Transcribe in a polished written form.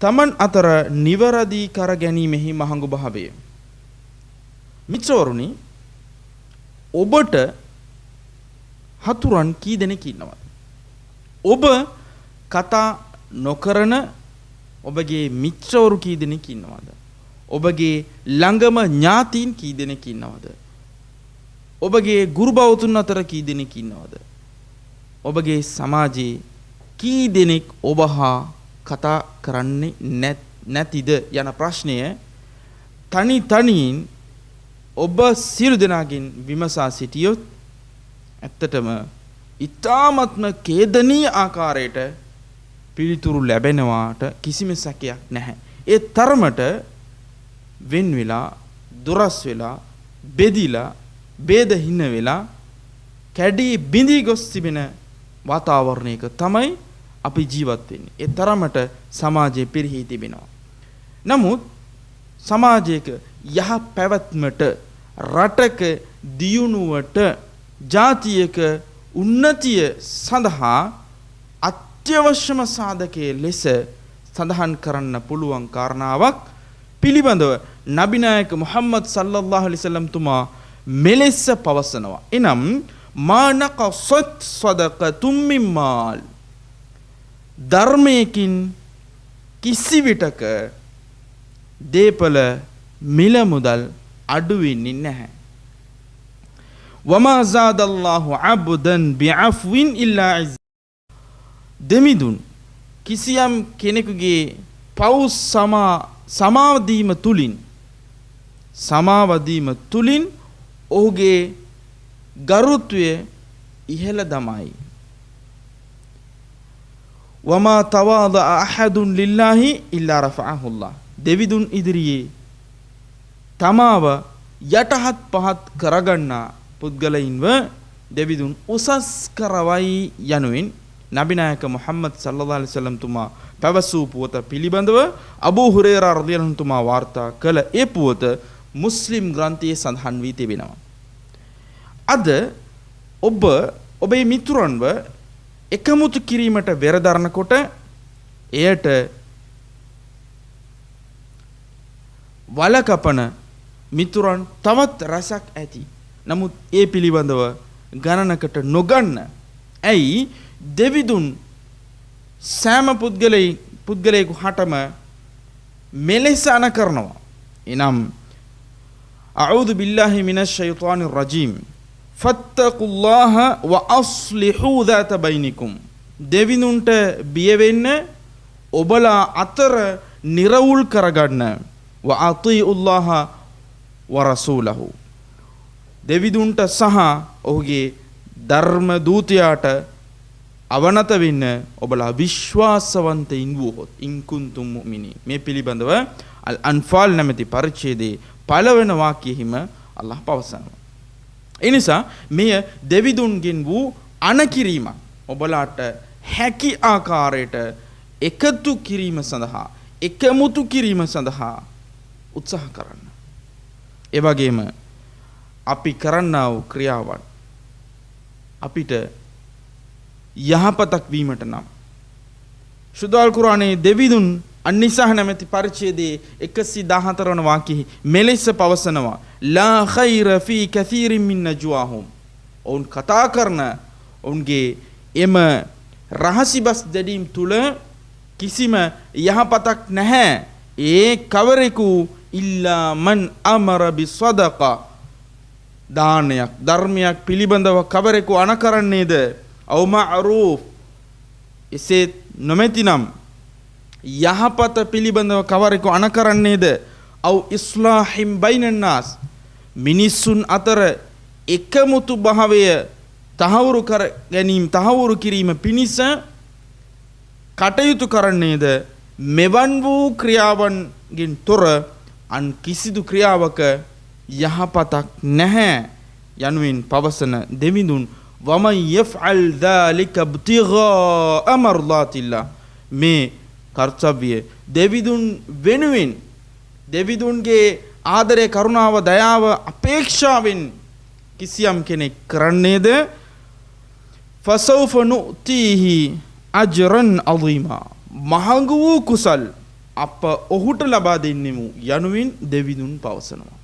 තමන් අතර නිවැරදි කර ගැනීමෙහි මහඟු භාවය. මිත්‍රවරුනි, ඔබට හතුරන් කී දෙනෙක් ඉන්නවද? ඔබ කතා නොකරන ඔබගේ මිත්‍රවරු කී දෙනෙක් ඉන්නවද? ඔබගේ ළඟම ඥාතීන් කී දෙනෙක් ඉන්නවද? ඔබගේ ගුරු බවතුන් අතර කී දෙනෙක් ඉන්නවද? ඔබගේ සමාජයේ කී දෙනෙක් ඔබ හා කතා කරන්නේ නැතිද යන ප්‍රශ්නය තනි තනියෙන් ඔබ සියලු දෙනාගෙන් විමසා සිටියොත් ඇත්තටම ඊ타ත්ම ඛේදනීය ආකාරයට පිළිතුරු ලැබෙනවාට කිසිම සැකයක් නැහැ. ඒ තරමට වෙන් වෙලා, දුරස් වෙලා, බෙදිලා, ભેදහින්න වෙලා, කැඩී බිඳී ගොස් තිබෙන වාතාවරණයක තමයි අපි ජීවත් වෙන්නේ. ඒ තරමට සමාජයේ පිරිහි තිබෙනවා. නමුත් සමාජයක යහ පැවැත්මට, රටක දියුණුවට, ජාතියක උන්නතිය සඳහා අත්‍යවශ්‍යම සාධකයේ ලෙස සඳහන් කරන්න පුළුවන් කාරණාවක් පිළිබඳව නබිනායක මුහම්මද් සල්ලල්ලාහු අලයිහි වසල්ලම් තුමා මෙලෙස පවසනවා. එනම් මානකසත් සදකතුම් මින් මාල්, ධර්මයකින් කිසිවිටක දීපල මිල මුදල් අඩු වෙන්නේ නැහැ. වමා සාදල්ලාහු අබ්දන් බිඅෆ්වින් ඉල්ලා ඉස්, දෙමිදුන් කිසියම් කෙනෙකුගේ පව් සමාවදීම තුලින් ඔහුගේ ගරුත්වය ඉහළ දමයි. වමා තවාද අහදුන් ලිල්ලාහි ඉල්ලා රෆඅහුල්ලාහ්, දෙවිදුන් ඉදිරියේ තමාව යටහත් පහත් කරගන්නා පුද්ගලයින්ව දෙවිදුන් උසස් කරවයි යනුවෙන් නබිනායක මුහම්මද් සල්ලල්ලාහු අලයිහි වසල්ලම් තුමා පැවසූ පුවත පිළිබඳව අබූ හුරේරා රදියල්ලාහු අන්හු තුමා වාර්තා කළ ඒ පුවත මුස්ලිම් ග්‍රන්ථයේ සඳහන් වී තිබෙනවා. අද ඔබ ඔබේ මිතුරන්ව එකමුතු කිරීමට වෙරදරනකොට එයට වලකපන මිතුරන් තවත් රසක් ඇති. නමුත් ඒ පිළිබඳව ගණනකට නොගන්න. ඇයි? දෙවිදුන් සෑම පුද්ගලයෙකු හටම මෙලෙස අන කරනවා. එනම් අඌදු බිල්ලාහි මිනෂ් ෂයිතානිර් රජීම් ෆත්තකුල්ලාහ ව අස්ලිහූ ذات බයිනිකුම්, දෙවිදුන්ට බිය වෙන්න, ඔබලා අතර නිරවුල් කරගන්න. ව අතීඋල්ලාහ ව රසූලහු, දෙවිදුන්ට සහ ඔහුගේ ධර්ම දූතයාට අවනත වෙන්න ඔබලා විශ්වාසවන්තයින් වූහොත්. ඉන් කුන්තුම් මුමිනීන්, මේ පිළිබඳව අල් අන්ෆාල් නැමැති පරිච්ඡේදයේ පළවෙන වාක්‍යෙහිම අල්ලාහ් පවසනවා. ඒ නිසා මෙය දෙවිදුන්ගෙන් වූ අනකිරීමක්. ඔබලාට හැකි ආකාරයට එකතු කිරීම සඳහා, එකමුතු කිරීම සඳහා උත්සාහ කරන්න. ඒ වගේම අපි කරන්නා වූ ක්‍රියාවන් අපිට යහපතක් වීමට නම් ශුද්ධ කුර්ආනයේ දෙවිදුන් අන්නිසා නැමැති පරිච්ඡේදයේ 114 වන වාක්‍යයේ මෙලෙස පවසනවා, ලා ඛෛර ෆී කතීරින් මින් නජ්වාහුම්, ඔවුන් කතා කරන ඔවුන්ගේ එම රහසිබස් දෙඩීම් තුල කිසිම යහපතක් නැහැ. ඒ කවරෙකු ඉල්ලා මන් අමර බිසදකා, දානයක් ධර්මයක් පිළිබඳව කවරෙකු අනකරන්නේද? අව් මඅරූෆ්, එසේ නොමැතිනම් යහපත පිළිබඳව කවරෙකු අනකරන්නේද? අව් ඉස්ලාහිම් බයිනන් නාස්, මිනිසුන් අතර එකමුතු භාවය තහවුරු කිරීම පිණිස කටයුතු කරන්නේද? මෙවන් වූ ක්‍රියාවන්ගෙන් තොර අන් කිසිදු ක්‍රියාවක යහපතක් නැහැ යනුවෙන් පවසන දෙවිඳුන් වමන් යෆ්අල් ذلك ابتغاء مرضات الله, මේ කර්තව්‍ය දෙවිඳුන් වෙනුවෙන්, දෙවිඳුන්ගේ ආදරය, කරුණාව, දයාව අපේක්ෂාවෙන් කිසියම් කෙනෙක් කරන්නේද? ෆසෞෆ නුතිහි අජරන් අදීමා, මහඟ වූ කුසල් අප ඔහුට ලබා දෙන්නෙමු යනුවෙන් දෙවිඳුන් පවසනවා.